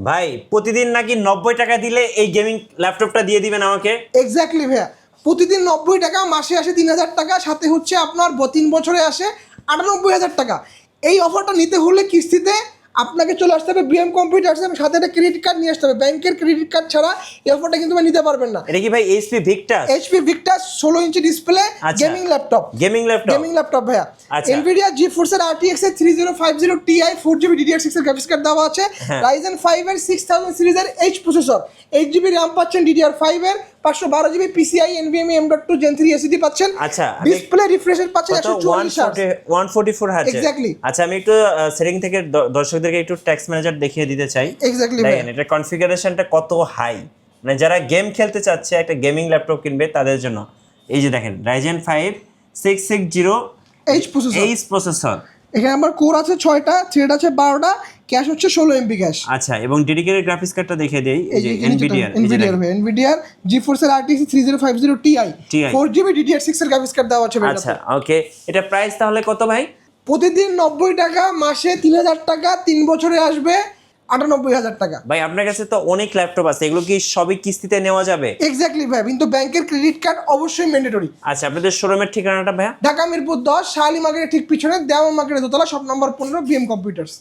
ভাই প্রতিদিন নাকি 90 টাকা দিলে এই গেমিং ল্যাপটপটা দিয়ে দিবেন আমাকে? এক্স্যাক্টলি ভাইয়া, প্রতিদিন 90 টাকা, মাসে আসে 3000 টাকা, সাথে হচ্ছে আপনার 3 বছরে আসে 98,000 টাকা। এই অফারটা নিতে হলে কিস্তিতে আপনাকে চলে আসতে হবে বিএম কম্পিউটার্স এবং সাথে একটা ক্রেডিট কার্ড নিয়ে আসতে হবে। ব্যাংকের ক্রেডিট কার্ড ছাড়া এই অফারটা কিন্তু নিতে পারবেন না। এটা কি ভাই HP Victus? HP Victus 16 inch display gaming laptop. Gaming laptop ভাইয়া। এনভিডিয়া জিফোর্স এর RTX এর 3050 Ti 4GB DDR6 এর গ্রাফিক্স কার্ড দেওয়া আছে। Ryzen 5 এর 6000 সিরিজের H প্রসেসর, 8GB RAM পাচ্ছেন DDR5 এর, 512GB PCI NVMe M.2 Gen 3 SSD পাচ্ছেন। আচ্ছা, ডিসপ্লে রিফ্রেশ রেট পাচ্ছেন 144 হার্জ। এক্স্যাক্টলি। আচ্ছা, আমি একটু সেটিং থেকে দর্শকদেরকে একটু ট্যাক্স ম্যানেজার দেখিয়ে দিতে চাই। এক্স্যাক্টলি দেখেন এটা কনফিগারেশনটা কত হাই, মানে যারা গেম খেলতে চাচ্ছে একটা গেমিং ল্যাপটপ কিনবে তাদের জন্য। এই যে দেখেন Ryzen 5 660 H প্রসেসর, এখানে আমার কোর আছে 6টা, থ্রেড আছে 12টা, ক্যাশ হচ্ছে 16 MB ক্যাশ। আচ্ছা, এবং ডেডিকেটেড গ্রাফিক্স কার্ডটা দেখিয়ে দেই। এই যে এনভিডিয়ার জিফোর্স এর RTX 3050 Ti 4GB DDR6 এর গ্রাফিক্স কার্ড দেওয়া আছে। আচ্ছা ওকে, এটা প্রাইস তাহলে কত ভাই? প্রতিদিন 90 টাকা, মাসে 3000 টাকা, 3 বছরে আসবে 98,000 টাকা। ভাই আপনার কাছে তো অনেক ল্যাপটপ আছে, এগুলো কি সবই কিস্তিতে নেওয়া যাবে? এক্স্যাক্টলি ভাই, কিন্তু ব্যাংকের ক্রেডিট কার্ড অবশ্যই ম্যান্ডেটরি। আচ্ছা, আপনাদের শোরুমের ঠিকানাটা ভাইয়া? ঢাকা মিরপুর 10, শাহালি মার্কেটের ঠিক পিছনে, দেওয়ান মার্কেটের দোতলা, শপ নম্বর 15, বিএম কম্পিউটার্স।